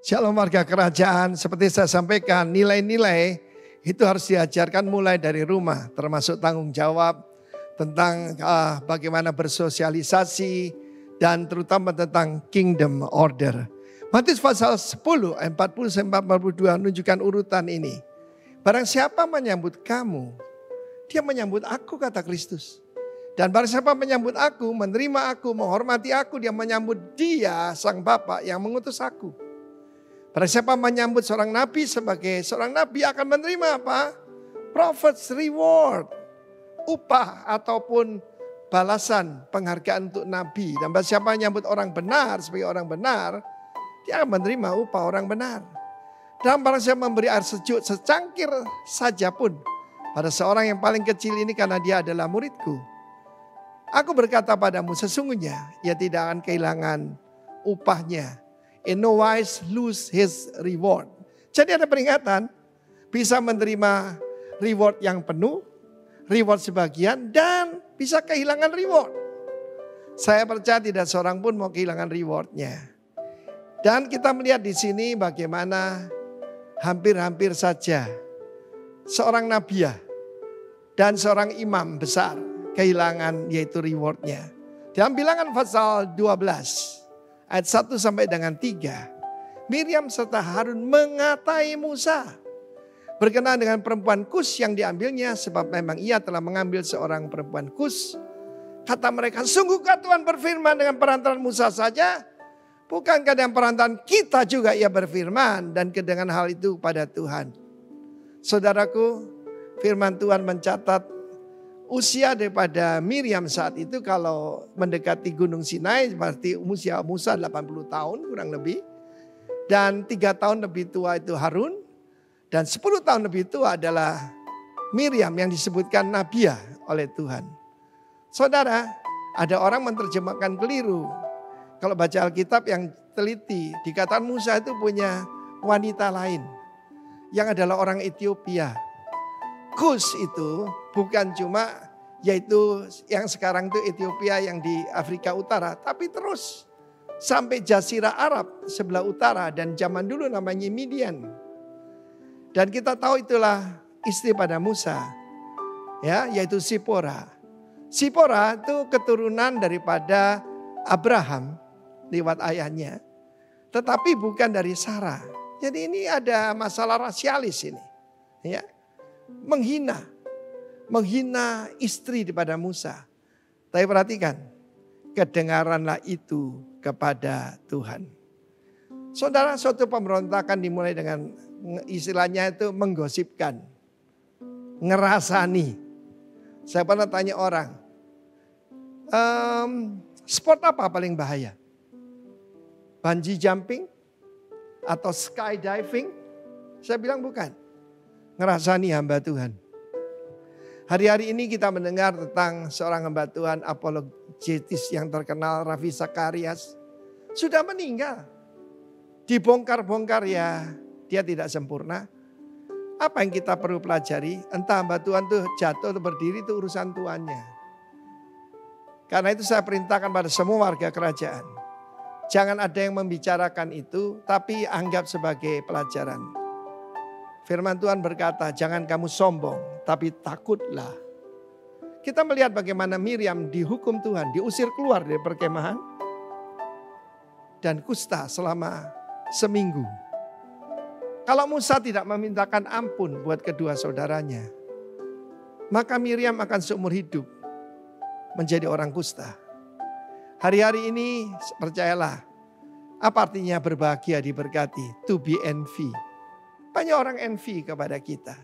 Shalom warga kerajaan, seperti saya sampaikan, nilai-nilai itu harus diajarkan mulai dari rumah, termasuk tanggung jawab tentang bagaimana bersosialisasi dan terutama tentang kingdom order. Matius pasal 10 ayat 40-42 menunjukkan urutan ini. Barang siapa menyambut kamu, dia menyambut aku, kata Kristus. Dan barang siapa menyambut aku, menerima aku, menghormati aku, dia menyambut dia, sang Bapa yang mengutus aku. Barang siapa menyambut seorang nabi sebagai seorang nabi akan menerima apa? Prophet's reward. Upah ataupun balasan penghargaan untuk nabi. Dan barang siapa menyambut orang benar sebagai orang benar, dia akan menerima upah orang benar. Dan barang siapa memberi air sejuk secangkir saja pun pada seorang yang paling kecil ini karena dia adalah muridku. Aku berkata padamu, sesungguhnya ia tidak akan kehilangan upahnya. In no wise lose his reward. Jadi ada peringatan, bisa menerima reward yang penuh, reward sebagian, dan bisa kehilangan reward. Saya percaya tidak seorang pun mau kehilangan rewardnya. Dan kita melihat di sini bagaimana hampir-hampir saja seorang nabiah dan seorang imam besar kehilangan yaitu rewardnya. Dalam Bilangan pasal 12. Ayat 1 sampai dengan 3. Miriam serta Harun mengatai Musa berkenaan dengan perempuan Kus yang diambilnya, sebab memang ia telah mengambil seorang perempuan Kus. Kata mereka, sungguhkah Tuhan berfirman dengan perantaran Musa saja? Bukankah dengan perantaran kita juga ia berfirman, dan kedengaran hal itu pada Tuhan. Saudaraku, firman Tuhan mencatat usia daripada Miriam saat itu kalau mendekati Gunung Sinai berarti usia Musa 80 tahun kurang lebih. Dan 3 tahun lebih tua itu Harun. Dan 10 tahun lebih tua adalah Miriam yang disebutkan nabiah oleh Tuhan. Saudara, ada orang menerjemahkan keliru. Kalau baca Alkitab yang teliti, dikatakan Musa itu punya wanita lain. Yang adalah orang Ethiopia. Kus itu bukan cuma yaitu yang sekarang itu Ethiopia yang di Afrika Utara. Tapi terus sampai Jazirah Arab sebelah utara dan zaman dulu namanya Midian. Dan kita tahu itulah istri pada Musa. Ya, yaitu Sipora. Sipora itu keturunan daripada Abraham lewat ayahnya. Tetapi bukan dari Sarah. Jadi ini ada masalah rasialis ini. Ya. Menghina istri daripada Musa. Tapi perhatikan, kedengaranlah itu kepada Tuhan. Saudara, suatu pemberontakan dimulai dengan istilahnya itu menggosipkan, ngerasani. Saya pernah tanya orang, sport apa paling bahaya? Bungee jumping atau skydiving? Saya bilang bukan. Ngerasani hamba Tuhan. Hari-hari ini kita mendengar tentang seorang hamba Tuhan apologetis yang terkenal, Ravi Zacharias. Sudah meninggal. Dibongkar-bongkar ya, dia tidak sempurna. Apa yang kita perlu pelajari? Entah hamba Tuhan itu jatuh atau berdiri itu urusan tuannya. Karena itu saya perintahkan pada semua warga kerajaan. Jangan ada yang membicarakan itu, tapi anggap sebagai pelajaran. Firman Tuhan berkata, jangan kamu sombong, tapi takutlah. Kita melihat bagaimana Miriam dihukum Tuhan, diusir keluar dari perkemahan. Dan kusta selama seminggu. Kalau Musa tidak memintakan ampun buat kedua saudaranya, maka Miriam akan seumur hidup menjadi orang kusta. Hari-hari ini percayalah, apa artinya berbahagia diberkati, to be envy. Banyak orang envy kepada kita.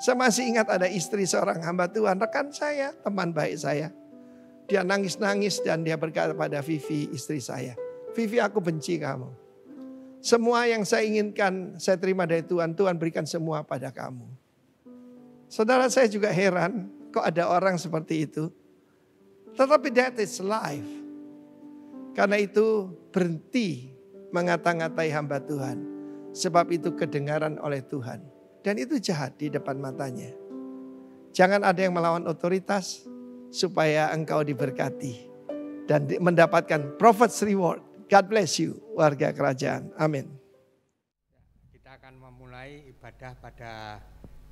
Saya masih ingat ada istri seorang hamba Tuhan, rekan saya, teman baik saya. Dia nangis-nangis dan dia berkata pada Vivi, istri saya, Vivi, aku benci kamu. Semua yang saya inginkan saya terima dari Tuhan, Tuhan berikan semua pada kamu. Saudara, saya juga heran kok ada orang seperti itu. Tetapi that is life. Karena itu berhenti mengata-ngatai hamba Tuhan. Sebab itu kedengaran oleh Tuhan. Dan itu jahat di depan matanya. Jangan ada yang melawan otoritas supaya engkau diberkati. Dan mendapatkan prophet's reward. God bless you warga kerajaan. Amin. akan memulai ibadah pada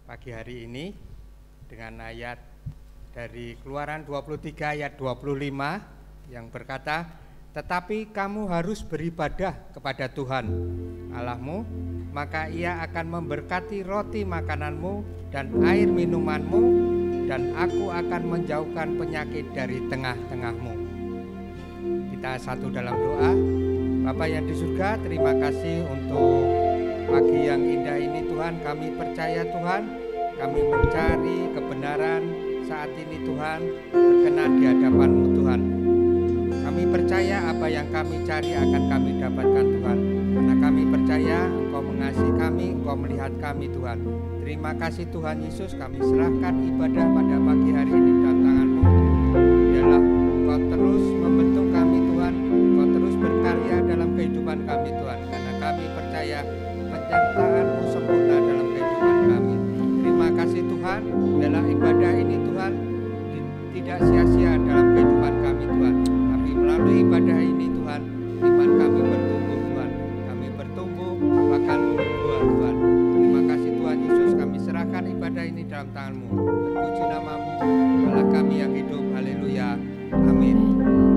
pagi hari ini dengan ayat dari Keluaran 23 ayat 25 yang berkata, "Tetapi kamu harus beribadah kepada Tuhan Allahmu, maka Ia akan memberkati roti makananmu dan air minumanmu, dan Aku akan menjauhkan penyakit dari tengah-tengahmu." Kita satu dalam doa. Bapa yang di surga, terima kasih untuk pagi yang indah ini Tuhan. Kami percaya Tuhan, kami mencari kebenaran saat ini Tuhan, berkenan di hadapan-Mu Tuhan. Kami percaya apa yang kami cari akan kami dapatkan Tuhan, karena kami percaya Engkau mengasihi kami, Engkau melihat kami Tuhan. Terima kasih Tuhan Yesus, kami serahkan ibadah pada pagi hari ini dalam tangan-Mu. Biarlah Engkau terus membentuk kami Tuhan, Engkau terus berkarya dalam kehidupan kami Tuhan, karena kami percaya penyertaan-Mu sempurna dalam kehidupan kami. Terima kasih Tuhan, biarlah ibadah ini Tuhan tidak sia-sia dalam kehidupan kami Tuhan, tapi melalui ibadah ini Tuhan, iman kami bertumbuh Tuhan, kami bertumbuh bahkan berbuah Tuhan. Terima kasih Tuhan Yesus, kami serahkan ibadah ini dalam tangan-Mu. Terpuji nama-Mu, Allah kami yang hidup. Haleluya. Amin. Kepadamu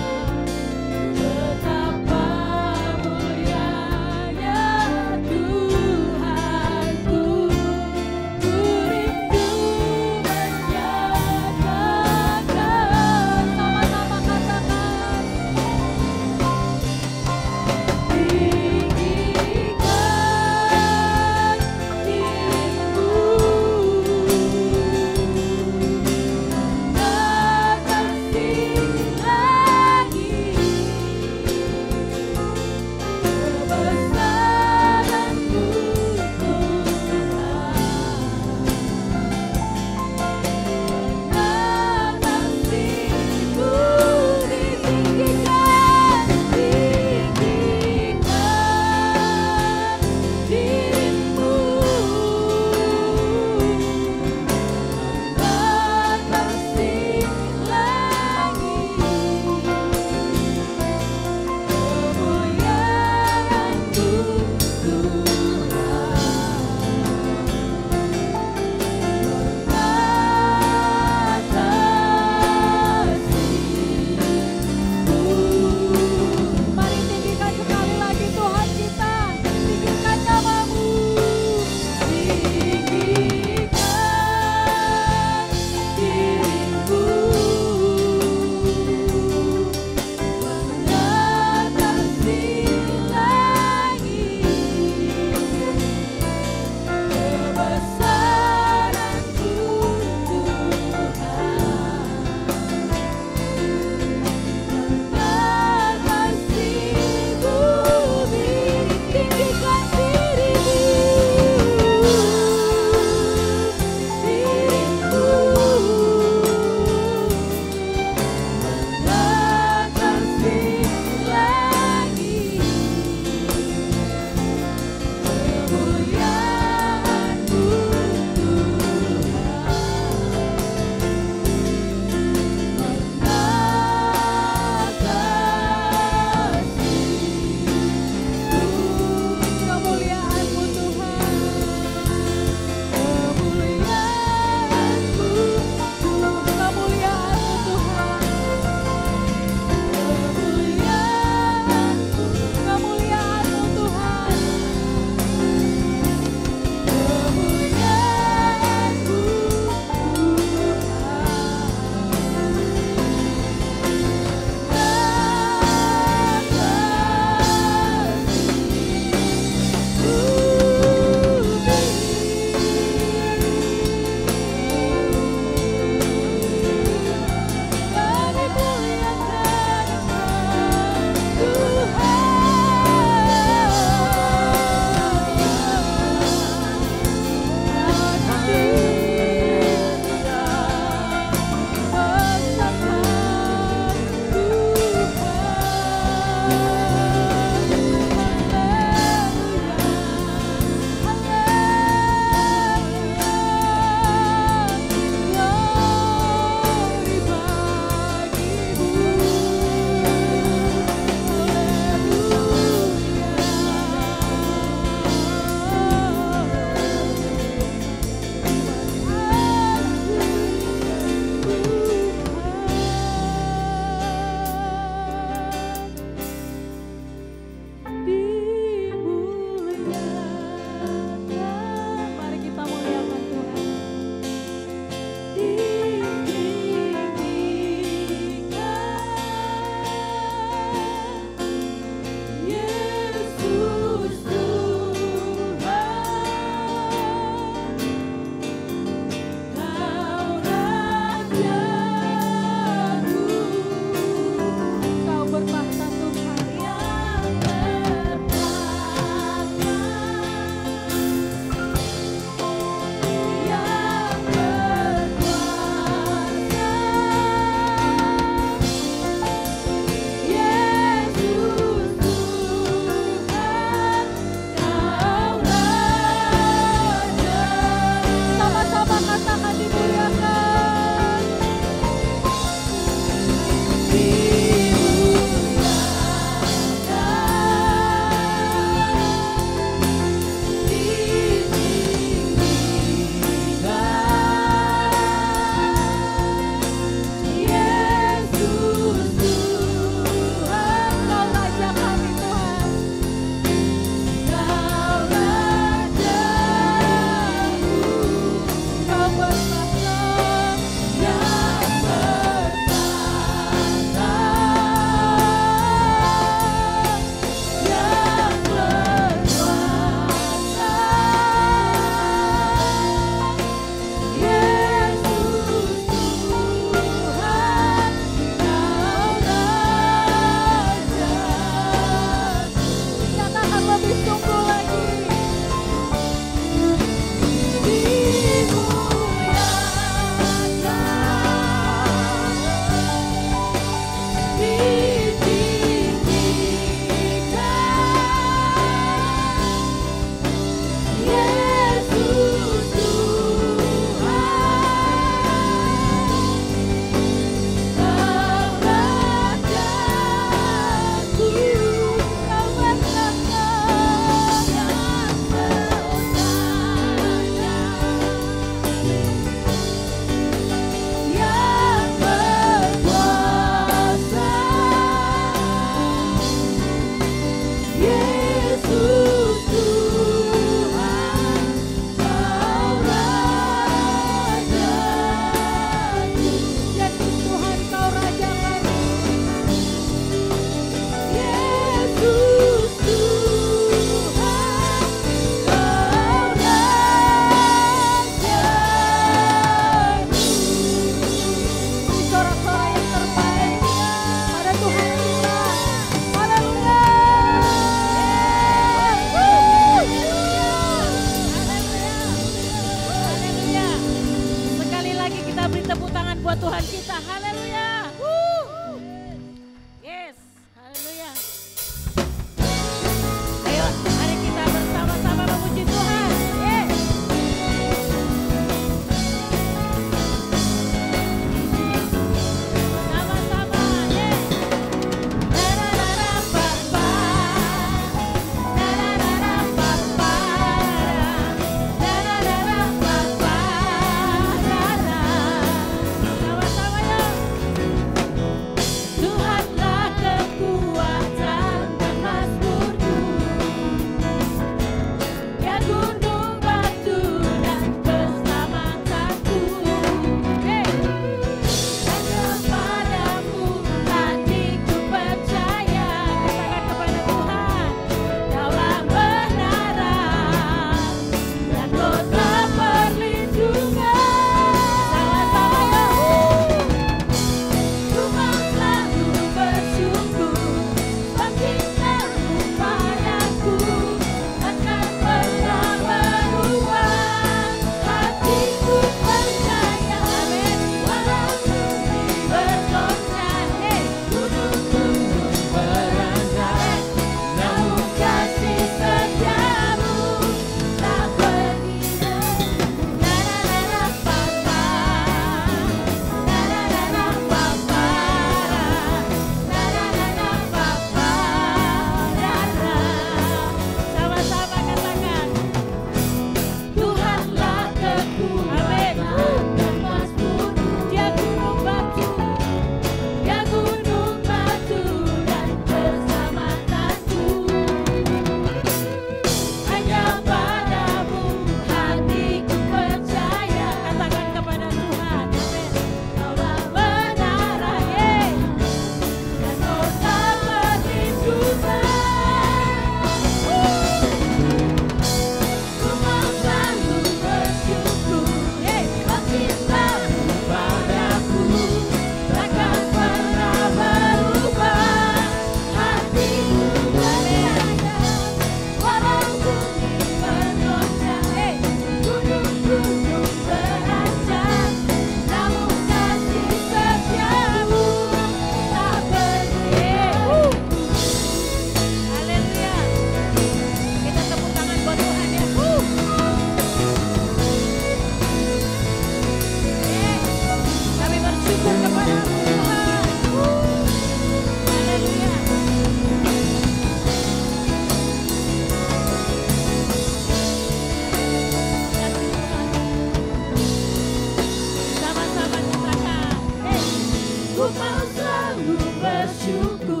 hidupku,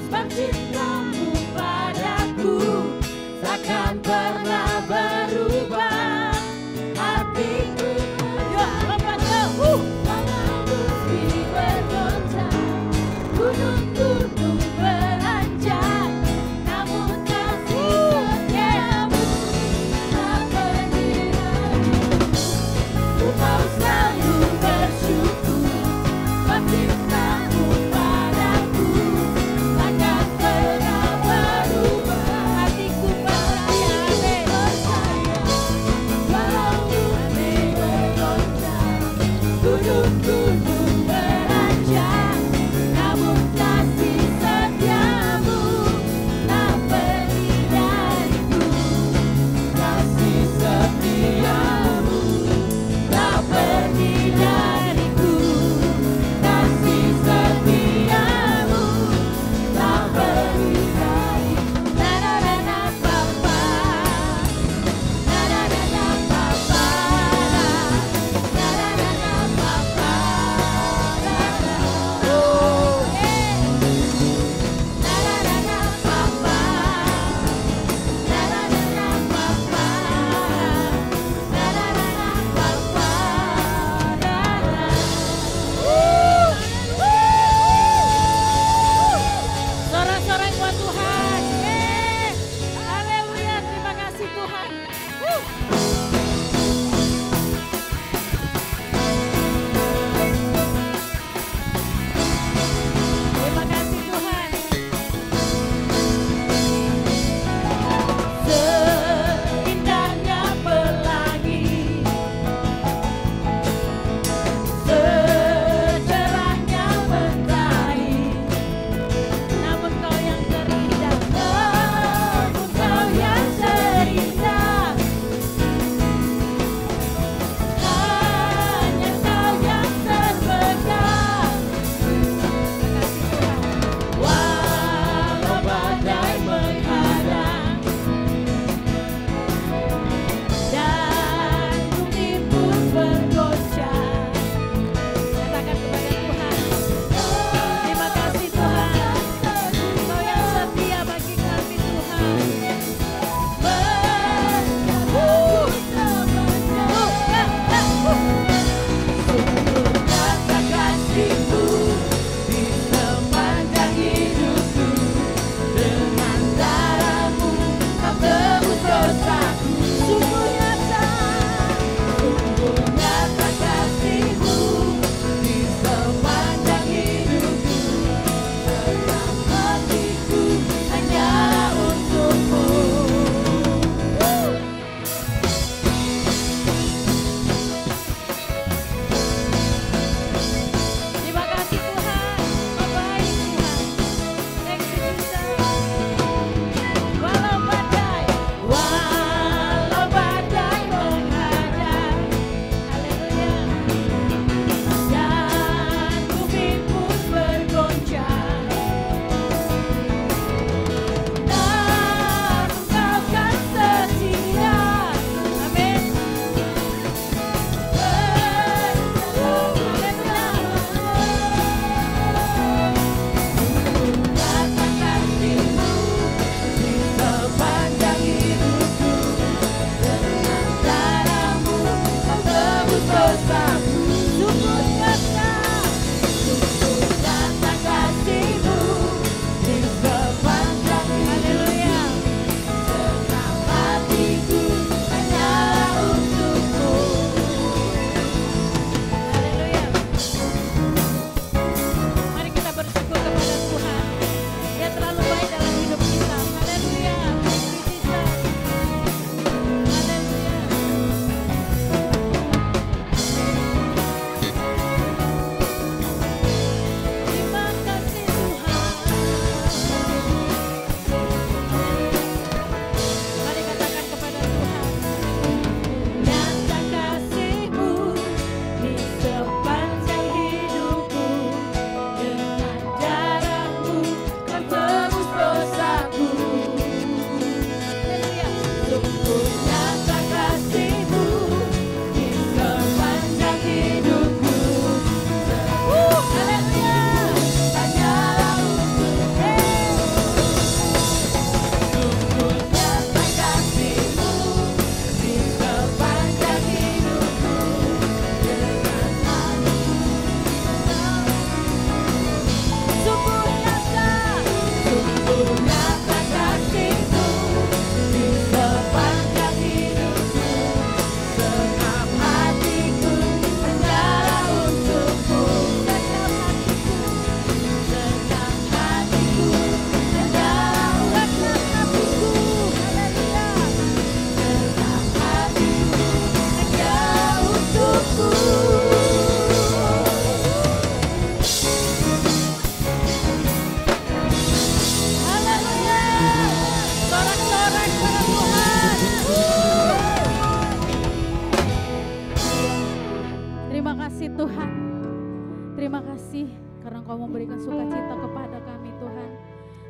sebab cintamu padaku takkan pernah berubah. Hatiku malam bumi bergoncang, gunung-gunung beranjak, namun kasih setiamu tak pernah. Ku mau selalu bersyukur, sebab cintamu padaku takkan pernah berubah. Hatiku percaya,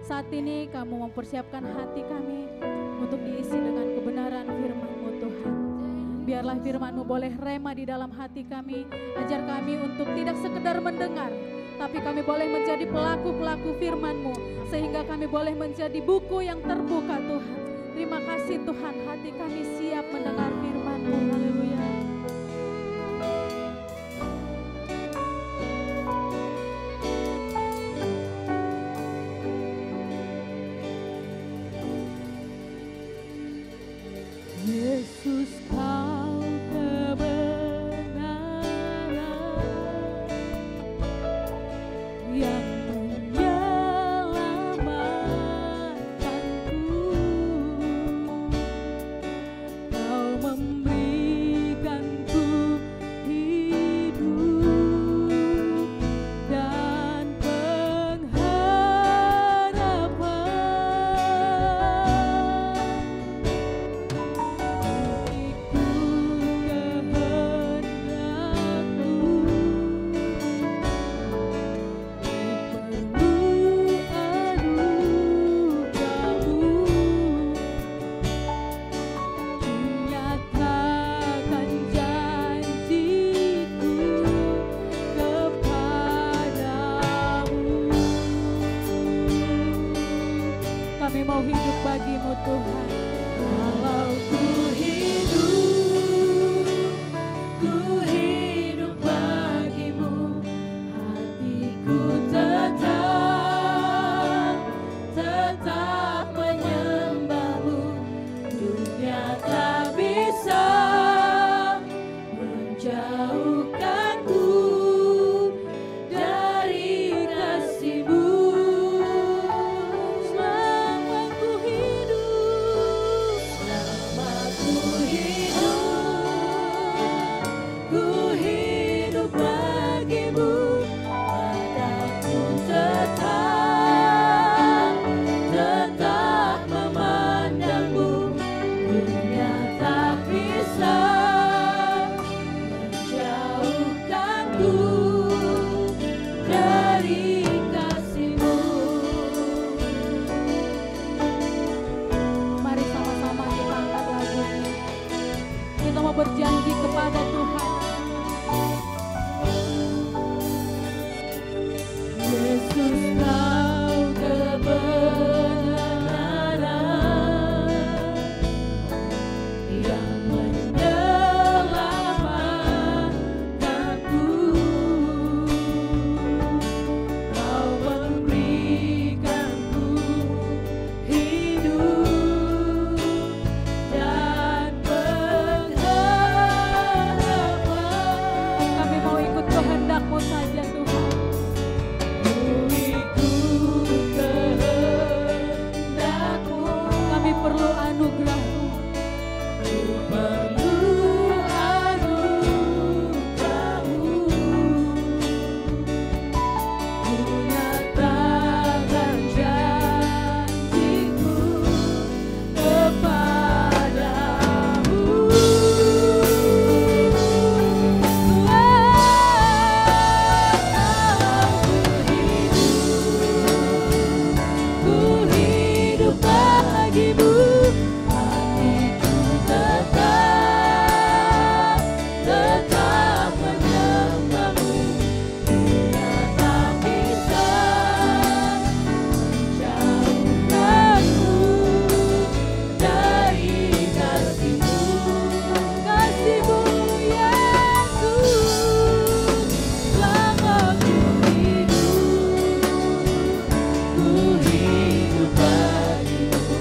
Saat ini kamu mempersiapkan hati kami untuk diisi dengan kebenaran firman-Mu Tuhan. Biarlah firman-Mu boleh rema di dalam hati kami. Ajar kami untuk tidak sekedar mendengar, tapi kami boleh menjadi pelaku-pelaku firman-Mu, sehingga kami boleh menjadi buku yang terbuka Tuhan. Terima kasih Tuhan, hati kami siap mendengar firman-Mu. Haleluya. Yesus, Kau kebenaran yang menyelamatkanku. Kau memberikanku hidup dan kami mau hidup bagi-Mu Tuhan. Kalau ku hidup bagi-Mu, hatiku tetap menyembah-Mu. Dunia tak bisa menjauhkanku dari kasih-Mu. Berjanji kepada Tuhan. Yesus, Kau kebenaran yang menyelamatkanku. Kau memberikanku hidup dan kami mau ikut kehendak-Mu saja Tuhan. Kami perlu anugerah-Mu. Nyatakan janji-Mu kepadamu. Ku hidup bagi-Mu, hatiku tetap menyembah-Mu. Dunia tak bisa menjauhkanku dari kasih-Mu. Kasih-Mu Yesus, selama ku hidup bagi-Mu.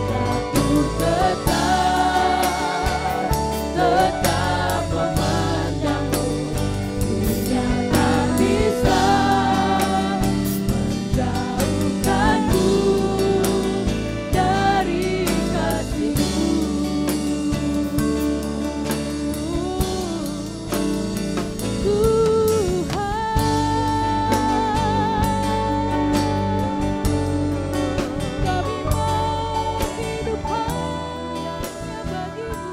Aku tetap memandang-Mu. Dunia tak bisa menjauhkanku dari kasih-Mu. Kami mau hidup hanya bagi-Mu.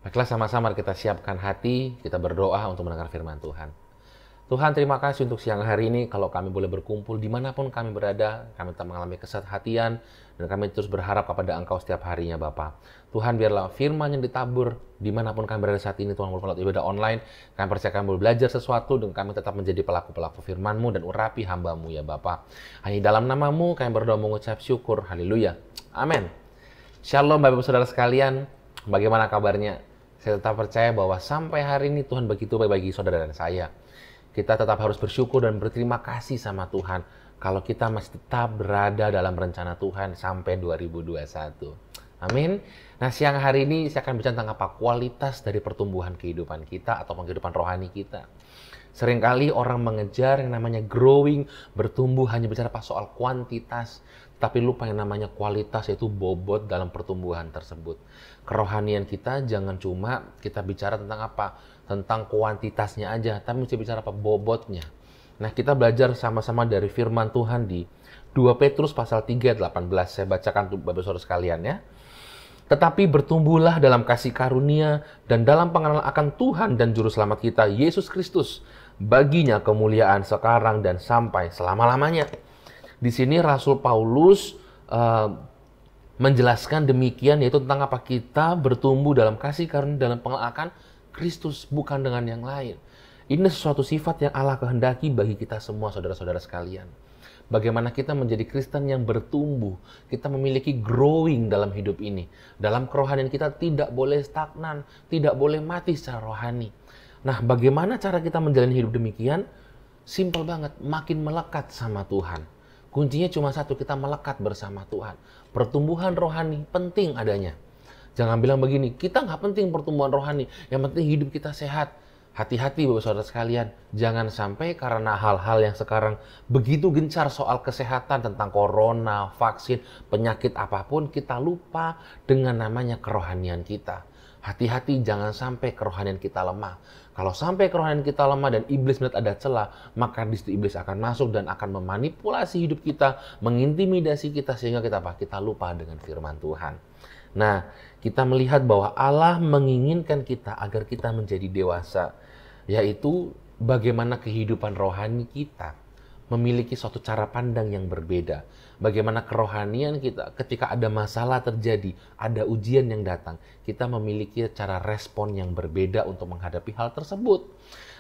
Baiklah, sama-sama kita siapkan hati, kita berdoa untuk mendengar firman Tuhan. Tuhan, terima kasih untuk siang hari ini. Kalau kami boleh berkumpul dimanapun kami berada, kami tetap mengalami kesehatan, dan kami terus berharap kepada Engkau setiap harinya, Bapa. Tuhan, biarlah firman yang ditabur dimanapun kami berada saat ini, Tuhan, walaupun lewat ibadah online, kami percaya kami boleh belajar sesuatu, dan kami tetap menjadi pelaku-pelaku firman-Mu dan urapi hamba-Mu, ya Bapa. Hanya dalam nama-Mu kami berdoa mengucap syukur. Haleluya. Amin. Shalom Bapak Ibu Saudara sekalian. Bagaimana kabarnya? Saya tetap percaya bahwa sampai hari ini Tuhan begitu baik bagi saudara dan saya. Kita tetap harus bersyukur dan berterima kasih sama Tuhan kalau kita masih tetap berada dalam rencana Tuhan sampai 2021. Amin. Nah, siang hari ini saya akan bicara tentang apa? Kualitas dari pertumbuhan kehidupan kita atau kehidupan rohani kita. Seringkali orang mengejar yang namanya growing, bertumbuh, hanya bicara soal kuantitas, tapi lupa yang namanya kualitas, yaitu bobot dalam pertumbuhan tersebut. Kerohanian kita jangan cuma kita bicara tentang apa? Tentang kuantitasnya aja, tapi mesti bicara apa? Bobotnya. Nah, kita belajar sama-sama dari firman Tuhan di 2 Petrus pasal 3 ayat 18. Saya bacakan untuk Bapak Saudara sekalian ya. Tetapi bertumbuhlah dalam kasih karunia dan dalam pengenalan akan Tuhan dan Juru Selamat kita, Yesus Kristus. Baginya kemuliaan sekarang dan sampai selama-lamanya. Di sini Rasul Paulus menjelaskan demikian, yaitu tentang apa? Kita bertumbuh dalam kasih karunia dalam pengenalan akan Kristus, bukan dengan yang lain. Ini sesuatu sifat yang Allah kehendaki bagi kita semua, saudara-saudara sekalian. Bagaimana kita menjadi Kristen yang bertumbuh, kita memiliki growing dalam hidup ini. Dalam kerohanian kita tidak boleh stagnan, tidak boleh mati secara rohani. Nah, bagaimana cara kita menjalani hidup demikian? Simpel banget, makin melekat sama Tuhan. Kuncinya cuma satu, kita melekat bersama Tuhan. Pertumbuhan rohani penting adanya. Jangan bilang begini, kita nggak penting pertumbuhan rohani, yang penting hidup kita sehat. Hati-hati Bapak Saudara sekalian, jangan sampai karena hal-hal yang sekarang begitu gencar soal kesehatan tentang corona, vaksin, penyakit apapun, kita lupa dengan namanya kerohanian kita. Hati-hati jangan sampai kerohanian kita lemah. Kalau sampai kerohanian kita lemah dan iblis melihat ada celah, maka di situ iblis akan masuk dan akan memanipulasi hidup kita, mengintimidasi kita sehingga kita lupa dengan firman Tuhan. Nah, kita melihat bahwa Allah menginginkan kita agar kita menjadi dewasa, yaitu bagaimana kehidupan rohani kita memiliki suatu cara pandang yang berbeda. Bagaimana kerohanian kita ketika ada masalah terjadi, ada ujian yang datang, kita memiliki cara respon yang berbeda untuk menghadapi hal tersebut.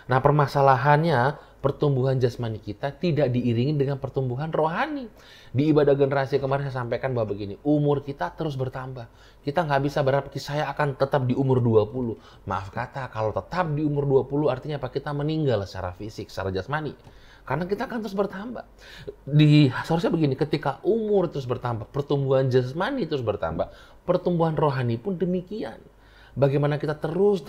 Nah, permasalahannya pertumbuhan jasmani kita tidak diiringi dengan pertumbuhan rohani. Di ibadah generasi kemarin saya sampaikan bahwa begini, umur kita terus bertambah. Kita nggak bisa berharap saya akan tetap di umur 20. Maaf kata, kalau tetap di umur 20 artinya apa? Kita meninggal secara fisik, secara jasmani. Karena kita akan terus bertambah. Seharusnya begini, ketika umur terus bertambah, pertumbuhan jasmani terus bertambah, pertumbuhan rohani pun demikian. Bagaimana kita terus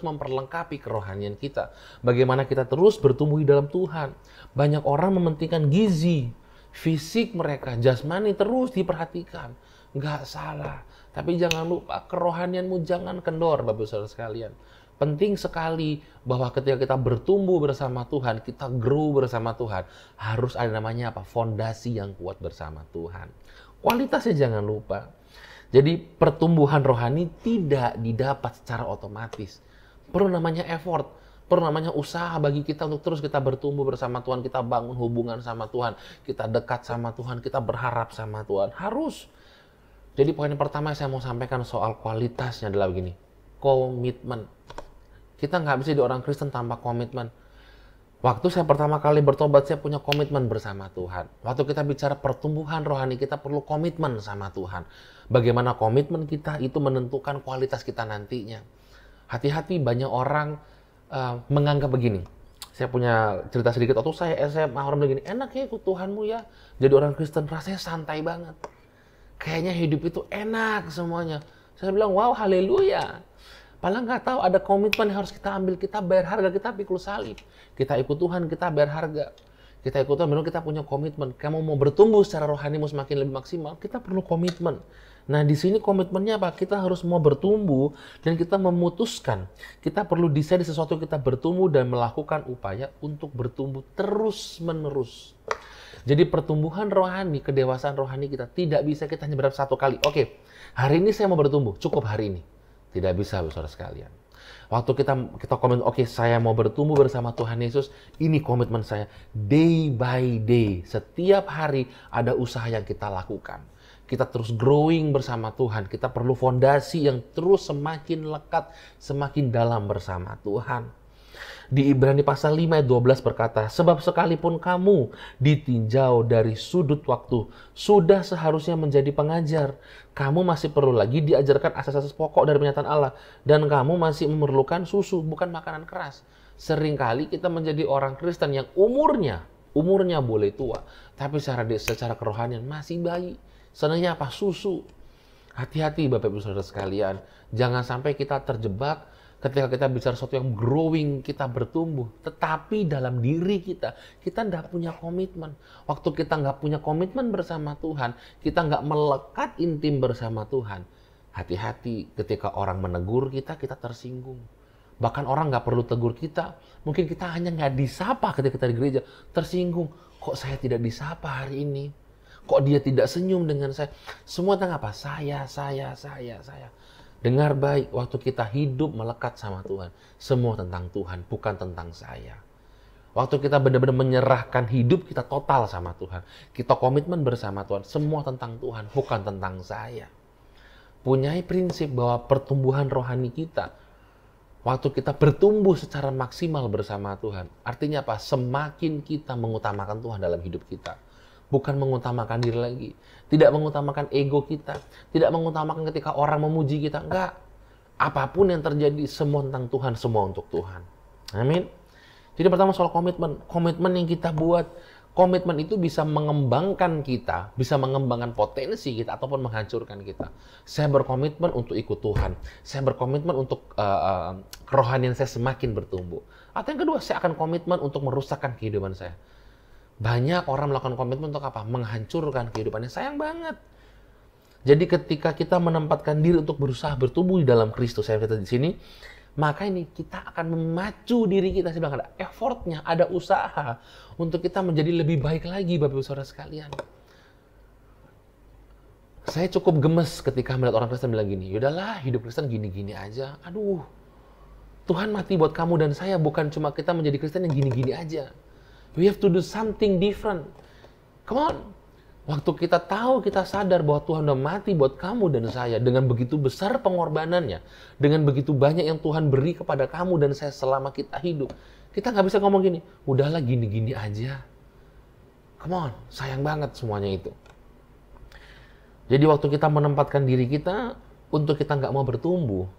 memperlengkapi kerohanian kita. Bagaimana kita terus bertumbuh di dalam Tuhan. Banyak orang mementingkan gizi, fisik mereka, jasmani terus diperhatikan. Nggak salah. Tapi jangan lupa kerohanianmu jangan kendor, Bapak Saudara sekalian. Penting sekali bahwa ketika kita bertumbuh bersama Tuhan, kita grow bersama Tuhan, harus ada namanya apa? Fondasi yang kuat bersama Tuhan. Kualitasnya jangan lupa. Jadi pertumbuhan rohani tidak didapat secara otomatis. Perlu namanya effort, perlu namanya usaha bagi kita untuk terus kita bertumbuh bersama Tuhan, kita bangun hubungan sama Tuhan, kita dekat sama Tuhan, kita berharap sama Tuhan. Harus. Jadi poin pertama yang saya mau sampaikan soal kualitasnya adalah begini, komitmen. Kita nggak bisa jadi orang Kristen tanpa komitmen. Waktu saya pertama kali bertobat, saya punya komitmen bersama Tuhan. Waktu kita bicara pertumbuhan rohani, kita perlu komitmen sama Tuhan. Bagaimana komitmen kita itu menentukan kualitas kita nantinya. Hati-hati banyak orang menganggap begini. Saya punya cerita sedikit. Waktu saya SMA, orang bilang gini, enak ya ikut Tuhanmu ya. Jadi orang Kristen rasanya santai banget. Kayaknya hidup itu enak semuanya. Saya bilang, wow, haleluya. Padahal nggak tahu ada komitmen yang harus kita ambil. Kita bayar harga, kita pikul salib. Kita ikut Tuhan, kita bayar harga. Kita ikut Tuhan, memang kita punya komitmen. Kamu mau bertumbuh secara rohanimu semakin lebih maksimal, kita perlu komitmen. Nah, di sini komitmennya apa? Kita harus mau bertumbuh dan kita memutuskan. Kita perlu decide sesuatu, kita bertumbuh dan melakukan upaya untuk bertumbuh terus-menerus. Jadi pertumbuhan rohani, kedewasaan rohani kita tidak bisa kita hanya berharap satu kali. Oke, hari ini saya mau bertumbuh, cukup hari ini. Tidak bisa, saudara sekalian. Waktu kita komitmen, oke, saya mau bertumbuh bersama Tuhan Yesus, ini komitmen saya. Day by day, setiap hari ada usaha yang kita lakukan. Kita terus growing bersama Tuhan. Kita perlu fondasi yang terus semakin lekat, semakin dalam bersama Tuhan. Di Ibrani pasal 5 ayat 12 berkata, sebab sekalipun kamu ditinjau dari sudut waktu, sudah seharusnya menjadi pengajar. Kamu masih perlu lagi diajarkan asas-asas pokok dari penyataan Allah. Dan kamu masih memerlukan susu, bukan makanan keras. Seringkali kita menjadi orang Kristen yang umurnya boleh tua, tapi secara kerohanian masih bayi. Senangnya apa? Susu. Hati-hati Bapak Ibu Saudara sekalian. Jangan sampai kita terjebak ketika kita bicara sesuatu yang growing, kita bertumbuh. Tetapi dalam diri kita tidak punya komitmen. Waktu kita nggak punya komitmen bersama Tuhan, kita nggak melekat intim bersama Tuhan. Hati-hati ketika orang menegur kita tersinggung. Bahkan orang nggak perlu tegur kita. Mungkin kita hanya nggak disapa ketika kita di gereja. Tersinggung. Kok saya tidak disapa hari ini? Kok dia tidak senyum dengan saya? Semua tentang apa? Saya. Dengar baik, waktu kita hidup melekat sama Tuhan, semua tentang Tuhan, bukan tentang saya. Waktu kita benar-benar menyerahkan hidup kita total sama Tuhan, kita komitmen bersama Tuhan, semua tentang Tuhan, bukan tentang saya. Punyai prinsip bahwa pertumbuhan rohani kita, waktu kita bertumbuh secara maksimal bersama Tuhan, artinya apa? Semakin kita mengutamakan Tuhan dalam hidup kita. Bukan mengutamakan diri lagi. Tidak mengutamakan ego kita. Tidak mengutamakan ketika orang memuji kita. Enggak. Apapun yang terjadi, semua tentang Tuhan, semua untuk Tuhan. Amin. Jadi pertama soal komitmen. Komitmen yang kita buat. Komitmen itu bisa mengembangkan kita. Bisa mengembangkan potensi kita. Ataupun menghancurkan kita. Saya berkomitmen untuk ikut Tuhan. Saya berkomitmen untuk kerohanian saya semakin bertumbuh. Atau yang kedua, saya akan komitmen untuk merusakkan kehidupan saya. Banyak orang melakukan komitmen untuk apa? Menghancurkan kehidupannya. Sayang banget. Jadi ketika kita menempatkan diri untuk berusaha bertumbuh di dalam Kristus, saya kata di sini, maka ini kita akan memacu diri kita. Saya bilang ada effortnya, ada usaha untuk kita menjadi lebih baik lagi, Bapak Ibu Saudara sekalian. Saya cukup gemes ketika melihat orang Kristen bilang gini, yaudahlah hidup Kristen gini-gini aja. Aduh, Tuhan mati buat kamu dan saya, bukan cuma kita menjadi Kristen yang gini-gini aja. We have to do something different. Come on. Waktu kita tahu, kita sadar bahwa Tuhan udah mati buat kamu dan saya. Dengan begitu besar pengorbanannya. Dengan begitu banyak yang Tuhan beri kepada kamu dan saya selama kita hidup. Kita nggak bisa ngomong gini, udahlah gini-gini aja. Come on, sayang banget semuanya itu. Jadi waktu kita menempatkan diri kita untuk kita nggak mau bertumbuh,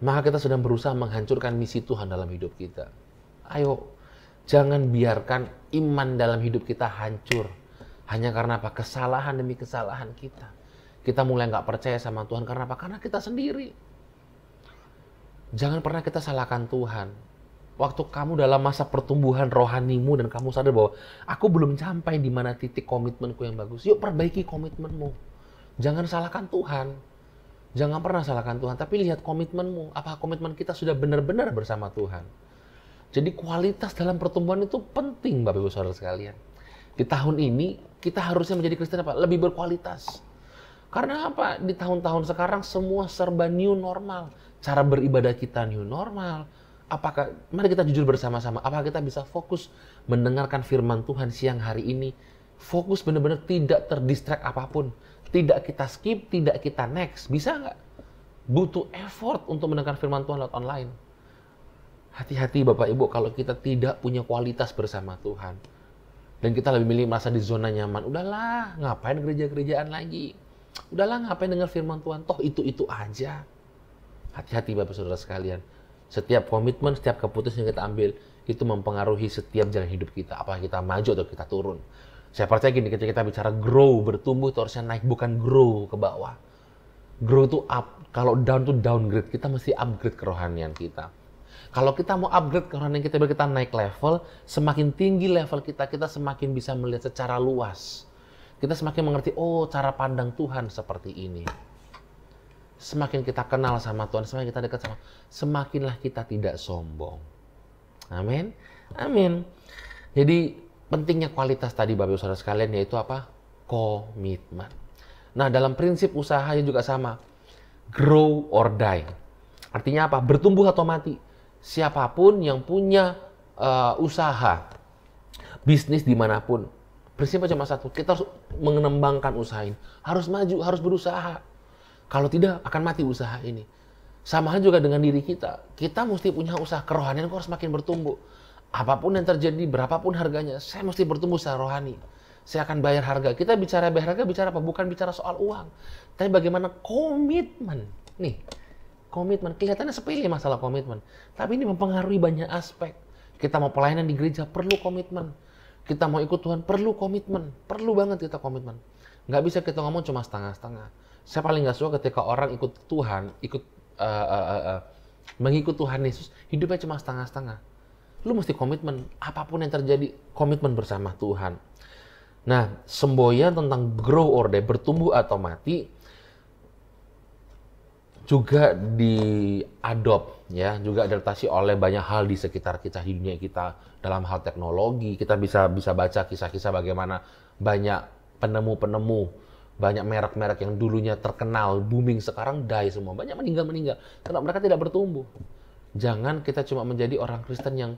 maka kita sedang berusaha menghancurkan misi Tuhan dalam hidup kita. Ayo. Jangan biarkan iman dalam hidup kita hancur. Hanya karena apa? Kesalahan demi kesalahan kita. Kita mulai nggak percaya sama Tuhan. Karena apa? Karena kita sendiri. Jangan pernah kita salahkan Tuhan. Waktu kamu dalam masa pertumbuhan rohanimu dan kamu sadar bahwa aku belum sampai di mana titik komitmenku yang bagus. Yuk perbaiki komitmenmu. Jangan salahkan Tuhan. Jangan pernah salahkan Tuhan. Tapi lihat komitmenmu. Apa komitmen kita sudah benar-benar bersama Tuhan? Jadi kualitas dalam pertumbuhan itu penting Bapak Ibu Saudara sekalian. Di tahun ini kita harusnya menjadi Kristen apa? Lebih berkualitas. Karena apa? Di tahun-tahun sekarang semua serba new normal. Cara beribadah kita new normal. Mari kita jujur bersama-sama. Apakah kita bisa fokus mendengarkan firman Tuhan siang hari ini? Fokus benar-benar tidak terdistract apapun. Tidak kita skip, tidak kita next. Bisa nggak? Butuh effort untuk mendengar firman Tuhan lewat online. Hati-hati Bapak Ibu kalau kita tidak punya kualitas bersama Tuhan. Dan kita lebih milih merasa di zona nyaman. Udahlah, ngapain gereja-gerejaan lagi? Udahlah, ngapain dengar firman Tuhan? Toh itu-itu aja. Hati-hati Bapak Saudara sekalian. Setiap komitmen, setiap keputusan yang kita ambil, itu mempengaruhi setiap jalan hidup kita. Apakah kita maju atau kita turun. Saya percaya gini, ketika kita bicara grow, bertumbuh, itu harusnya naik, bukan grow ke bawah. Grow itu up. Kalau down itu downgrade. Kita mesti upgrade kerohanian kita. Kalau kita mau upgrade kerohanian kita, biar kita naik level, semakin tinggi level kita semakin bisa melihat secara luas. Kita semakin mengerti, oh cara pandang Tuhan seperti ini. Semakin kita kenal sama Tuhan, semakin kita dekat sama Tuhan, semakinlah kita tidak sombong. Amin. Amin. Jadi pentingnya kualitas tadi Bapak Ibu Saudara sekalian, yaitu apa? Komitmen. Nah dalam prinsip usahanya juga sama. Grow or die. Artinya apa? Bertumbuh atau mati. Siapapun yang punya usaha, bisnis dimanapun, prinsipnya cuma satu, kita harus mengembangkan usaha ini. Harus maju, harus berusaha. Kalau tidak, akan mati usaha ini. Sama juga dengan diri kita. Kita mesti punya usaha, kerohanian harus makin bertumbuh. Apapun yang terjadi, berapapun harganya, saya mesti bertumbuh secara rohani. Saya akan bayar harga. Kita bicara bayar harga, bicara apa? Bukan bicara soal uang. Tapi bagaimana komitmen. Nih, komitmen. Kelihatannya sepele masalah komitmen. Tapi ini mempengaruhi banyak aspek. Kita mau pelayanan di gereja, perlu komitmen. Kita mau ikut Tuhan, perlu komitmen. Perlu banget kita komitmen. Nggak bisa kita ngomong cuma setengah-setengah. Saya paling nggak suka ketika orang ikut Tuhan, mengikut Tuhan Yesus, hidupnya cuma setengah-setengah. Lu mesti komitmen. Apapun yang terjadi, komitmen bersama Tuhan. Nah, semboyan tentang grow or die, bertumbuh atau mati, juga diadop, ya, juga adaptasi oleh banyak hal di sekitar kita, di dunia kita, dalam hal teknologi. Kita bisa baca kisah-kisah bagaimana banyak penemu-penemu, banyak merek-merek yang dulunya terkenal, booming, sekarang die semua, banyak meninggal karena mereka tidak bertumbuh. Jangan kita cuma menjadi orang Kristen yang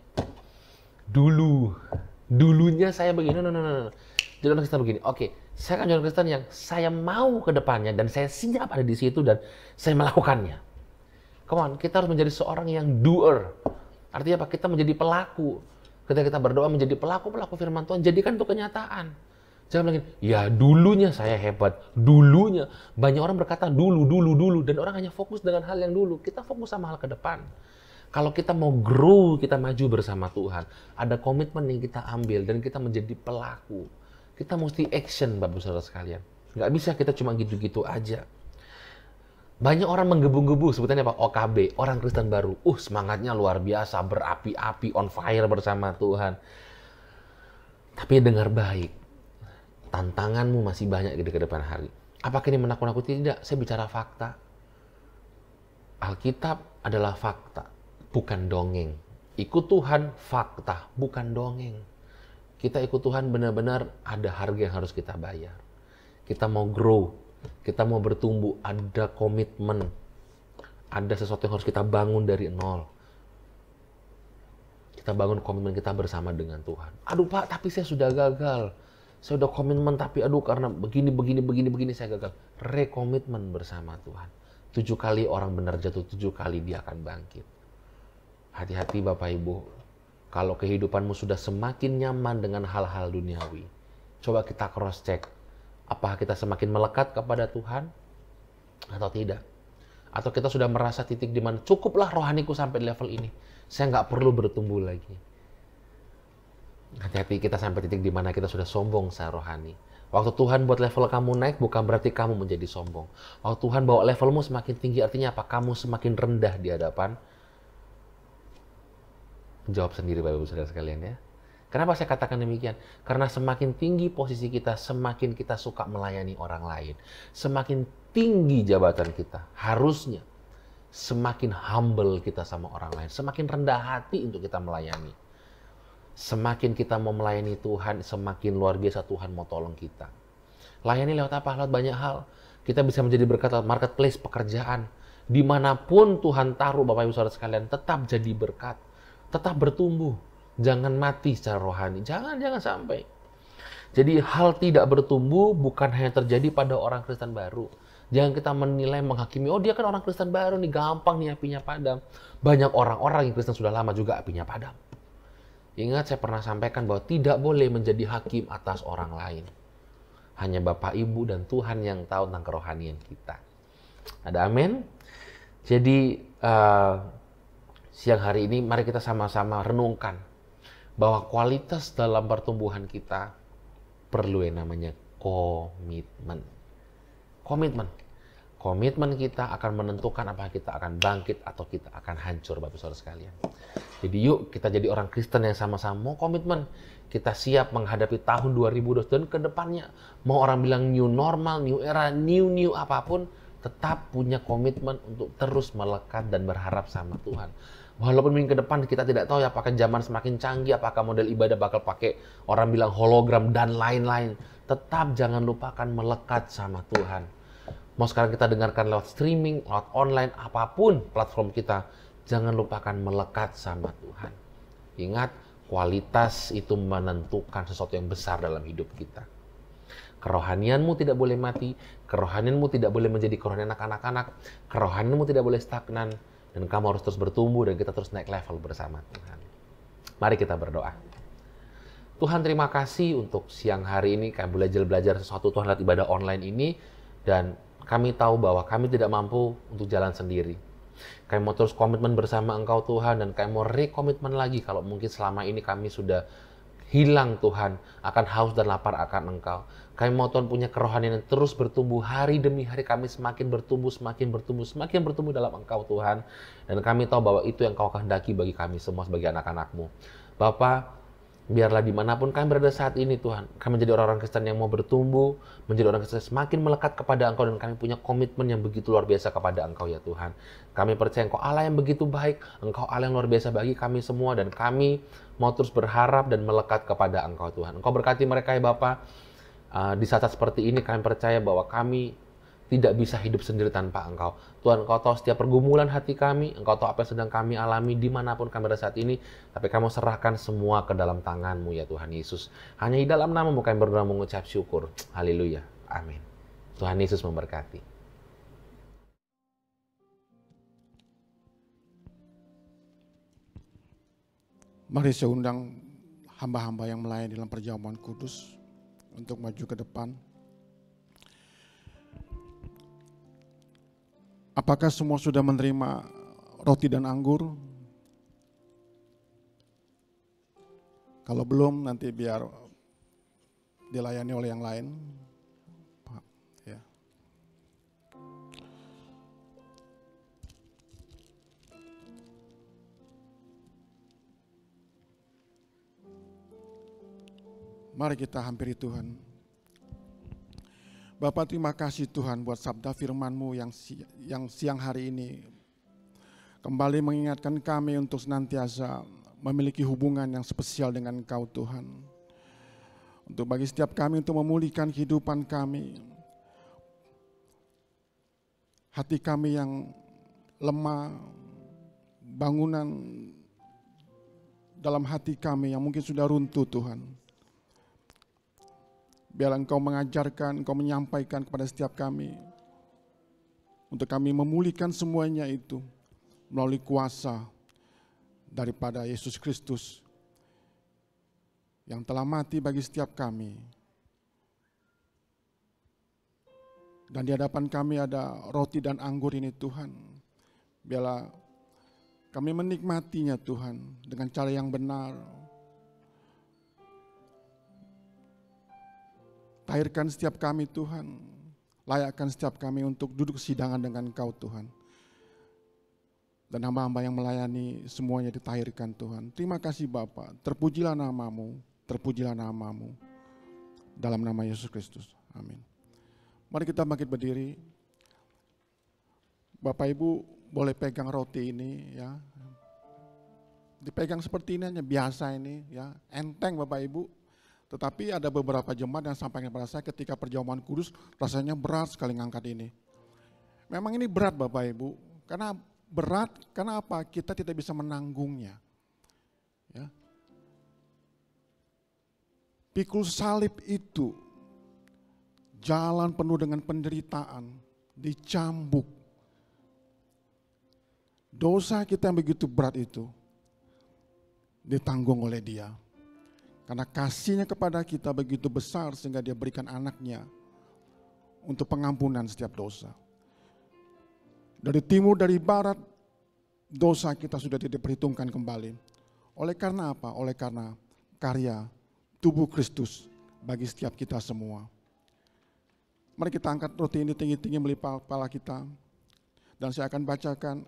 dulunya saya begini, no. Jadi orang Kristen begini, oke, saya akan jadi orang Kristen yang saya mau ke depannya dan saya siap ada di situ dan saya melakukannya. Come on, kita harus menjadi seorang yang doer. Artinya apa? Kita menjadi pelaku. Ketika kita berdoa menjadi pelaku firman Tuhan, jadikan itu kenyataan. Jangan lagi, ya dulunya saya hebat, dulunya. Banyak orang berkata dulu, dan orang hanya fokus dengan hal yang dulu. Kita fokus sama hal ke depan. Kalau kita mau grow, kita maju bersama Tuhan, ada komitmen yang kita ambil dan kita menjadi pelaku. Kita mesti action, Bapak Saudara sekalian. Nggak bisa kita cuma gitu-gitu aja. Banyak orang menggebu-gebu, sebutannya apa? OKB, orang Kristen baru. Semangatnya luar biasa, berapi-api, on fire bersama Tuhan. Tapi dengar baik, tantanganmu masih banyak di depan hari. Apakah ini menakut-nakuti? Tidak, saya bicara fakta. Alkitab adalah fakta, bukan dongeng. Ikut Tuhan, fakta, bukan dongeng. Kita ikut Tuhan benar-benar ada harga yang harus kita bayar. Kita mau grow, kita mau bertumbuh, ada komitmen. Ada sesuatu yang harus kita bangun dari nol. Kita bangun komitmen kita bersama dengan Tuhan. Aduh Pak, tapi saya sudah gagal. Saya udah komitmen tapi karena begini saya gagal. Rekomitmen bersama Tuhan. 7 kali orang benar jatuh, 7 kali dia akan bangkit. Hati-hati Bapak Ibu. Kalau kehidupanmu sudah semakin nyaman dengan hal-hal duniawi, coba kita cross check. Apakah kita semakin melekat kepada Tuhan atau tidak? Atau kita sudah merasa titik di mana cukuplah rohaniku sampai di level ini. Saya nggak perlu bertumbuh lagi. Hati-hati kita sampai titik di mana kita sudah sombong secara rohani. Waktu Tuhan buat level kamu naik, bukan berarti kamu menjadi sombong. Waktu Tuhan bawa levelmu semakin tinggi, artinya apa? Kamu semakin rendah di hadapan. Jawab sendiri Bapak Ibu Saudara sekalian ya. Kenapa saya katakan demikian? Karena semakin tinggi posisi kita, semakin kita suka melayani orang lain. Semakin tinggi jabatan kita, harusnya semakin humble kita sama orang lain. Semakin rendah hati untuk kita melayani. Semakin kita mau melayani Tuhan, semakin luar biasa Tuhan mau tolong kita. Layani lewat apa? Lewat banyak hal. Kita bisa menjadi berkat lewat marketplace, pekerjaan. Dimanapun Tuhan taruh Bapak Ibu Saudara sekalian, tetap jadi berkat. Tetap bertumbuh. Jangan mati secara rohani. Jangan sampai. Jadi hal tidak bertumbuh bukan hanya terjadi pada orang Kristen baru. Jangan kita menilai, menghakimi, oh dia kan orang Kristen baru nih, gampang nih apinya padam. Banyak orang-orang yang Kristen sudah lama juga apinya padam. Ingat saya pernah sampaikan bahwa tidak boleh menjadi hakim atas orang lain. Hanya Bapak, Ibu, dan Tuhan yang tahu tentang kerohanian kita. Ada amin? Jadi siang hari ini mari kita sama-sama renungkan bahwa kualitas dalam pertumbuhan kita perlu yang namanya komitmen. Komitmen kita akan menentukan apakah kita akan bangkit atau kita akan hancur Bapak Saudara sekalian. Jadi yuk kita jadi orang Kristen yang sama-sama mau komitmen. Kita siap menghadapi tahun 2022 dan ke depannya. Mau orang bilang new normal, new era, new apapun, tetap punya komitmen untuk terus melekat dan berharap sama Tuhan. Walaupun minggu ke depan kita tidak tahu ya apakah zaman semakin canggih, apakah model ibadah bakal pakai orang bilang hologram dan lain-lain. Tetap jangan lupakan melekat sama Tuhan. Mau sekarang kita dengarkan lewat streaming, lewat online, apapun platform kita, jangan lupakan melekat sama Tuhan. Ingat, kualitas itu menentukan sesuatu yang besar dalam hidup kita. Kerohanianmu tidak boleh mati, kerohanianmu tidak boleh menjadi kerohanian anak-anak, kerohanianmu tidak boleh stagnan, dan kamu harus terus bertumbuh dan kita terus naik level bersama Tuhan. Mari kita berdoa. Tuhan, terima kasih untuk siang hari ini kami belajar sesuatu Tuhan lewat ibadah online ini, dan kami tahu bahwa kami tidak mampu untuk jalan sendiri. Kami mau terus komitmen bersama Engkau Tuhan, dan kami mau rekomitmen lagi kalau mungkin selama ini kami sudah hilang Tuhan, akan haus dan lapar akan Engkau. Kami mau Tuhan punya kerohanian yang terus bertumbuh hari demi hari, kami semakin bertumbuh dalam Engkau Tuhan. Dan kami tahu bahwa itu yang Kau kehendaki bagi kami semua sebagai anak-anak-Mu. Bapa, biarlah dimanapun kami berada saat ini Tuhan, kami menjadi orang-orang Kristen yang mau bertumbuh, menjadi orang Kristen semakin melekat kepada Engkau, dan kami punya komitmen yang begitu luar biasa kepada Engkau ya Tuhan. Kami percaya Engkau Allah yang begitu baik, Engkau Allah yang luar biasa bagi kami semua, dan kami mau terus berharap dan melekat kepada Engkau Tuhan. Engkau berkati mereka ya Bapa. Di saat-saat seperti ini kami percaya bahwa kami tidak bisa hidup sendiri tanpa Engkau. Tuhan, Engkau tahu setiap pergumulan hati kami, Engkau tahu apa yang sedang kami alami dimanapun kami berada saat ini, tapi kami serahkan semua ke dalam tangan-Mu ya Tuhan Yesus. Hanya di dalam nama-Mu kami berdoa mengucap syukur. Haleluya. Amin. Tuhan Yesus memberkati. Mari saya undang hamba-hamba yang melayani dalam perjamuan kudus untuk maju ke depan. Apakah semua sudah menerima roti dan anggur? Kalau belum, nanti biar dilayani oleh yang lain. Pak, ya. Mari kita hampiri Tuhan. Bapak, terima kasih Tuhan buat sabda firman-Mu yang siang hari ini kembali mengingatkan kami untuk senantiasa memiliki hubungan yang spesial dengan Engkau Tuhan. Untuk bagi setiap kami untuk memulihkan kehidupan kami, hati kami yang lemah, bangunan dalam hati kami yang mungkin sudah runtuh Tuhan. Biar Engkau mengajarkan, Engkau menyampaikan kepada setiap kami, untuk kami memulihkan semuanya itu melalui kuasa daripada Yesus Kristus yang telah mati bagi setiap kami. Dan di hadapan kami ada roti dan anggur ini Tuhan. Biarlah kami menikmatinya Tuhan dengan cara yang benar. Tahirkan setiap kami Tuhan, layakkan setiap kami untuk duduk sidangan dengan Engkau Tuhan. Dan hamba-hamba yang melayani semuanya ditahirkan Tuhan. Terima kasih Bapa, terpujilah nama-Mu, terpujilah nama-Mu. Dalam nama Yesus Kristus, amin. Mari kita bangkit berdiri. Bapak Ibu boleh pegang roti ini ya. Dipegang seperti ini aja, biasa ini ya, enteng Bapak Ibu. Tetapi ada beberapa jemaat yang sampaikan kepada saya ketika perjamuan kudus rasanya berat sekali ngangkat ini. Memang ini berat Bapak Ibu, karena berat karena apa? Kita tidak bisa menanggungnya. Ya. Pikul salib itu jalan penuh dengan penderitaan, dicambuk. Dosa kita yang begitu berat itu ditanggung oleh Dia. Karena kasihnya kepada kita begitu besar sehingga Dia berikan anaknya untuk pengampunan setiap dosa. Dari timur, dari barat, dosa kita sudah tidak diperhitungkan kembali. Oleh karena apa? Oleh karena karya tubuh Kristus bagi setiap kita semua. Mari kita angkat roti ini tinggi-tinggi melipat kepala kita. Dan saya akan bacakan.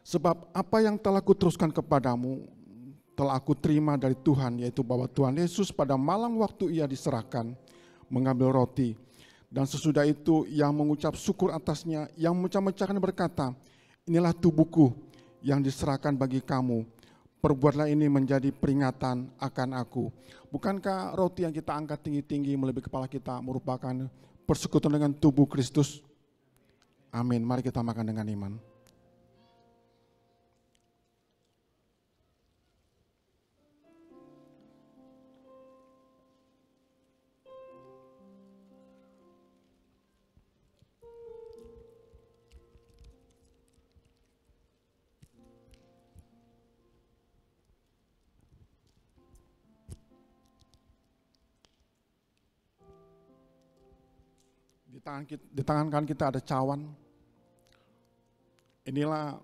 Sebab apa yang telah kuteruskan kepadamu, telah aku terima dari Tuhan, yaitu bahwa Tuhan Yesus pada malam waktu Ia diserahkan, mengambil roti, dan sesudah itu Ia mengucap syukur atasnya, yang memecah-mecahkan berkata, inilah tubuhku yang diserahkan bagi kamu, perbuatlah ini menjadi peringatan akan aku. Bukankah roti yang kita angkat tinggi-tinggi melebihi kepala kita merupakan persekutuan dengan tubuh Kristus? Amin. Mari kita makan dengan iman. Di tangan kanan kita ada cawan. Inilah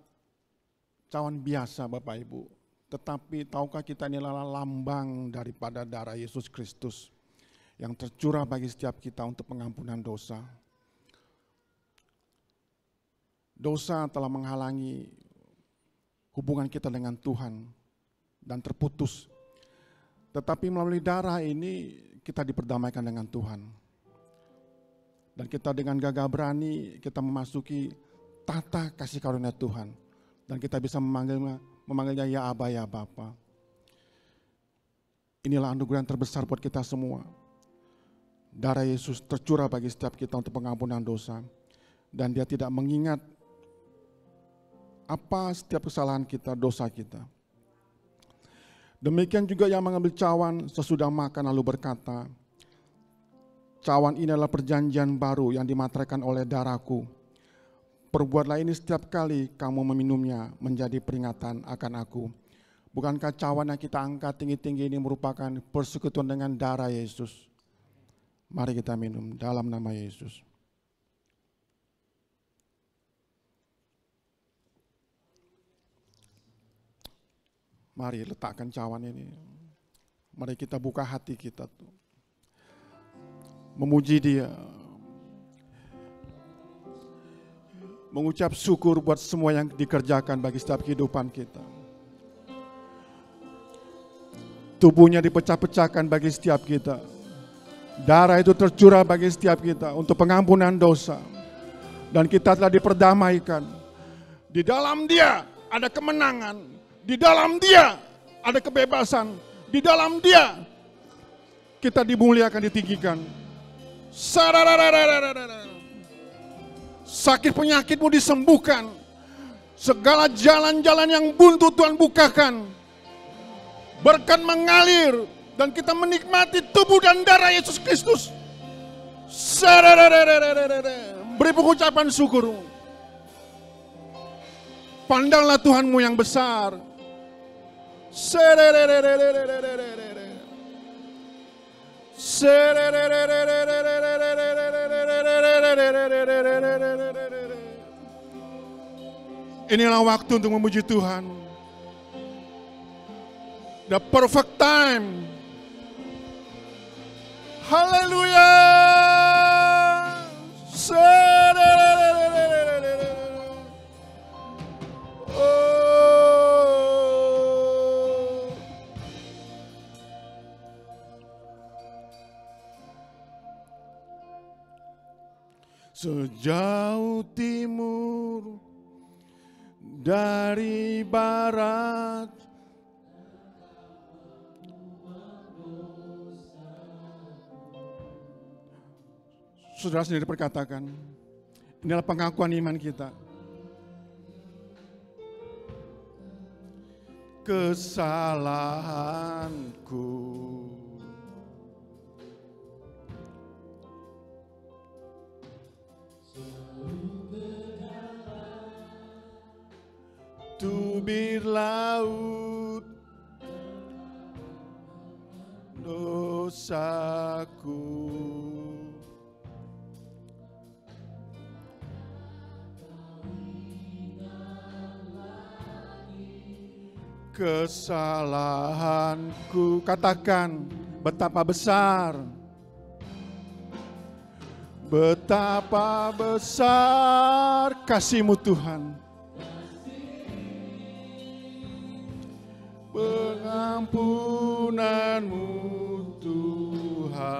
cawan biasa Bapak Ibu. Tetapi tahukah kita inilah lambang daripada darah Yesus Kristus yang tercurah bagi setiap kita untuk pengampunan dosa. Dosa telah menghalangi hubungan kita dengan Tuhan dan terputus. Tetapi melalui darah ini kita diperdamaikan dengan Tuhan. Dan kita dengan gagah berani kita memasuki tata kasih karunia Tuhan. Dan kita bisa memanggilnya ya Aba ya Bapa. Inilah anugerah yang terbesar buat kita semua. Darah Yesus tercurah bagi setiap kita untuk pengampunan dosa. Dan dia tidak mengingat apa setiap kesalahan kita, dosa kita. Demikian juga yang mengambil cawan sesudah makan lalu berkata, cawan ini adalah perjanjian baru yang dimateraikan oleh darahku. Perbuatlah ini setiap kali kamu meminumnya menjadi peringatan akan aku. Bukankah cawan yang kita angkat tinggi-tinggi ini merupakan persekutuan dengan darah Yesus? Mari kita minum dalam nama Yesus. Mari letakkan cawan ini. Mari kita buka hati kita tuh. Memuji Dia, mengucap syukur buat semua yang dikerjakan bagi setiap kehidupan kita. Tubuhnya dipecah-pecahkan bagi setiap kita. Darah itu tercurah bagi setiap kita untuk pengampunan dosa. Dan kita telah diperdamaikan. Di dalam Dia ada kemenangan. Di dalam Dia ada kebebasan. Di dalam Dia kita dimuliakan, ditinggikan. Sakit penyakitmu disembuhkan. Segala jalan-jalan yang buntu Tuhan bukakan. Berkat mengalir dan kita menikmati tubuh dan darah Yesus Kristus. Beri pengucapan syukur. Pandanglah Tuhanmu yang besar. Inilah waktu untuk memuji Tuhan. The perfect time. Haleluya. Sejauh timur dari barat, saudara sendiri perkatakan, inilah pengakuan iman kita. Kesalahanku tubir laut, dosaku kesalahanku. Katakan betapa besar, betapa besar kasih-Mu Tuhan. Pengampunan-Mu Tuhan,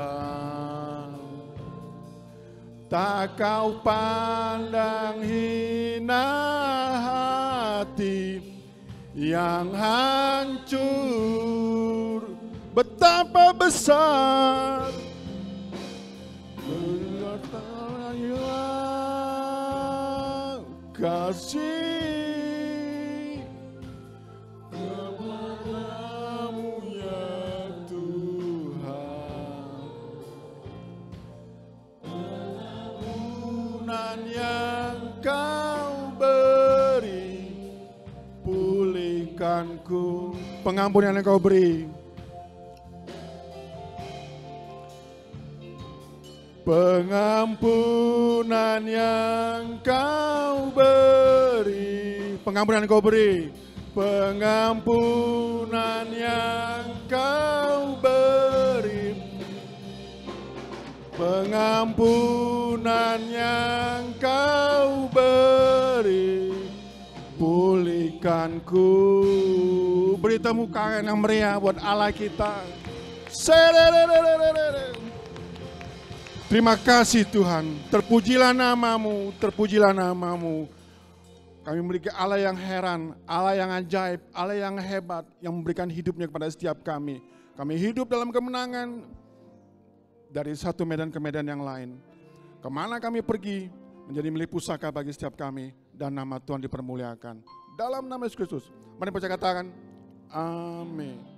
tak Kau pandang hina hati yang hancur, betapa besar kasih kepadamu ya Tuhan. Pengampunan yang Kau beri, pulihkanku. Pengampunan yang Kau beri, pengampunan yang Kau beri, pengampunan yang Kau beri, pengampunan yang Kau beri, pengampunan yang Kau beri, pulihkanku. Beri tepuk tangan yang meriah buat Allah kita. Terima kasih Tuhan, terpujilah namamu, terpujilah namamu. Kami memiliki Allah yang heran, Allah yang ajaib, Allah yang hebat, yang memberikan hidupnya kepada setiap kami. Kami hidup dalam kemenangan dari satu medan ke medan yang lain. Kemana kami pergi menjadi milik pusaka bagi setiap kami, dan nama Tuhan dipermuliakan. Dalam nama Yesus Kristus, mari percaya katakan, amin.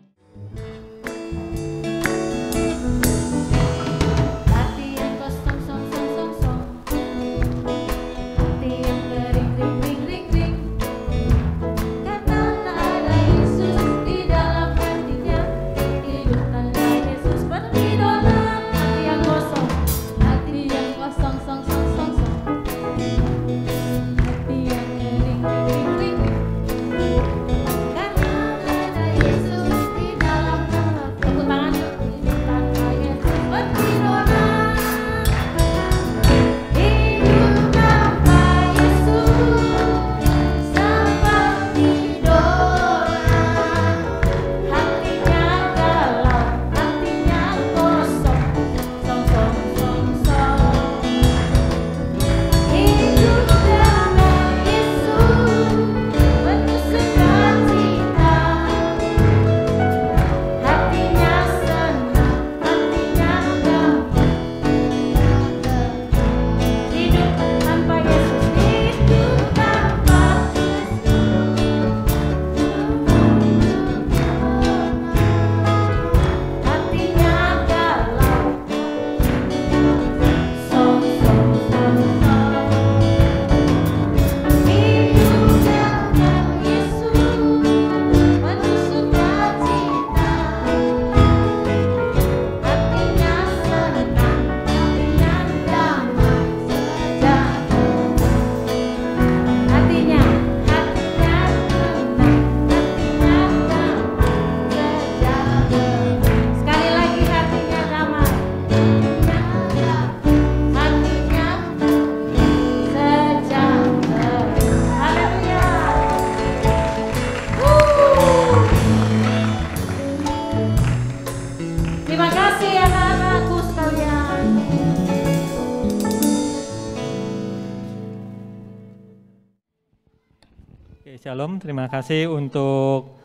Shalom, terima kasih untuk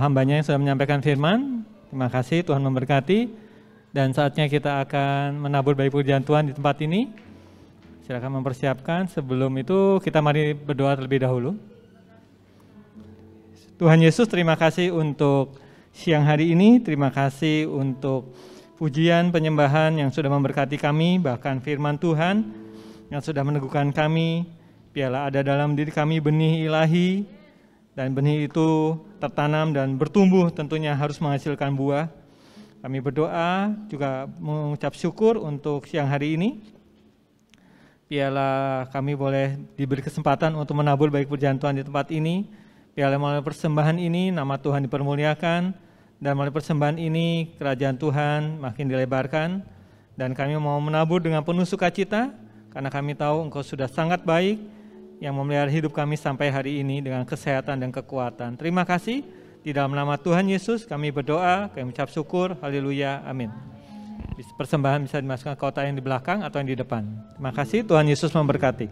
hambanya yang sudah menyampaikan firman. Terima kasih, Tuhan memberkati. Dan saatnya kita akan menabur bagi pujian Tuhan di tempat ini. Silakan mempersiapkan. Sebelum itu kita mari berdoa terlebih dahulu. Tuhan Yesus, terima kasih untuk siang hari ini. Terima kasih untuk pujian penyembahan yang sudah memberkati kami, bahkan firman Tuhan yang sudah meneguhkan kami. Biarlah ada dalam diri kami benih ilahi, dan benih itu tertanam dan bertumbuh, tentunya harus menghasilkan buah. Kami berdoa juga mengucap syukur untuk siang hari ini. Biarlah kami boleh diberi kesempatan untuk menabur baik pujian Tuhan di tempat ini. Biarlah melalui persembahan ini nama Tuhan dipermuliakan, dan melalui persembahan ini kerajaan Tuhan makin dilebarkan. Dan kami mau menabur dengan penuh sukacita, karena kami tahu Engkau sudah sangat baik, yang memelihara hidup kami sampai hari ini dengan kesehatan dan kekuatan. Terima kasih, di dalam nama Tuhan Yesus kami berdoa, kami ucap syukur, haleluya, amin. Persembahan bisa dimasukkan ke kotak yang di belakang atau yang di depan. Terima kasih, Tuhan Yesus memberkati.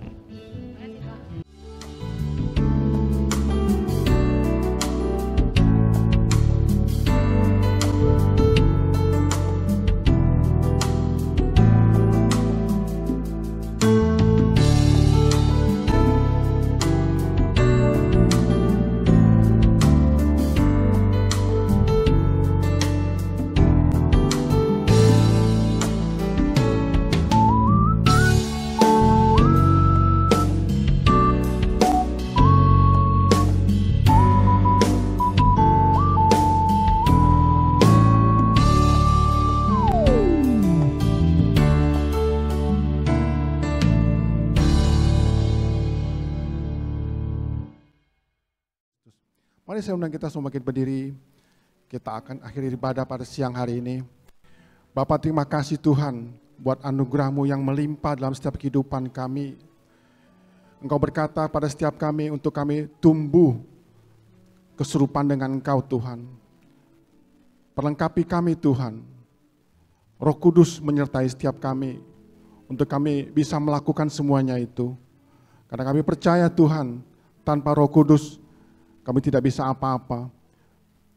Mari saya undang kita semua bangkit berdiri. Kita akan akhiri ibadah pada siang hari ini. Bapa, terima kasih Tuhan buat anugerah-Mu yang melimpah dalam setiap kehidupan kami. Engkau berkata pada setiap kami untuk kami tumbuh keserupan dengan Engkau Tuhan. Perlengkapi kami Tuhan. Roh Kudus menyertai setiap kami untuk kami bisa melakukan semuanya itu. Karena kami percaya Tuhan, tanpa Roh Kudus kami tidak bisa apa-apa.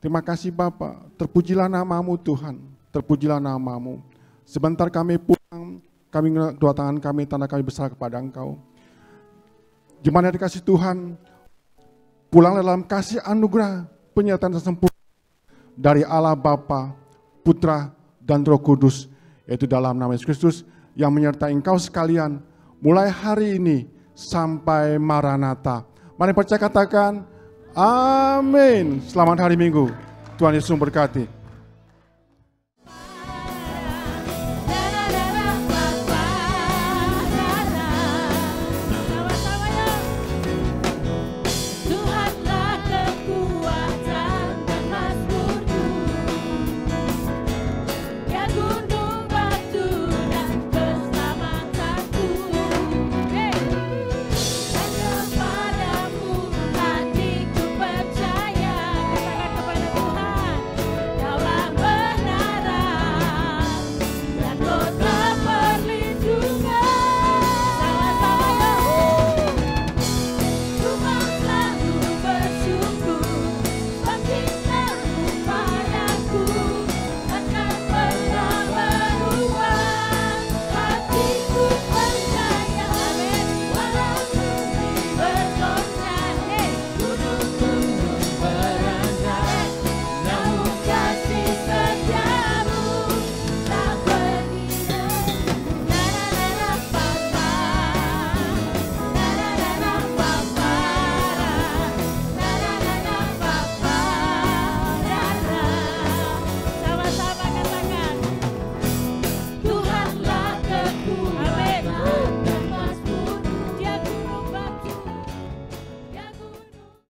Terima kasih Bapa, terpujilah nama-Mu Tuhan, terpujilah nama-Mu. Sebentar kami pulang, kami kedua tangan kami, tanda kami besar kepada Engkau. Jemaat yang dikasih Tuhan, pulanglah dalam kasih anugerah penyertaan sempurna dari Allah Bapa, Putra, dan Roh Kudus, yaitu dalam nama Yesus Kristus yang menyertai engkau sekalian mulai hari ini sampai Maranatha. Mari percaya katakan, amin. Selamat hari Minggu. Tuhan Yesus memberkati.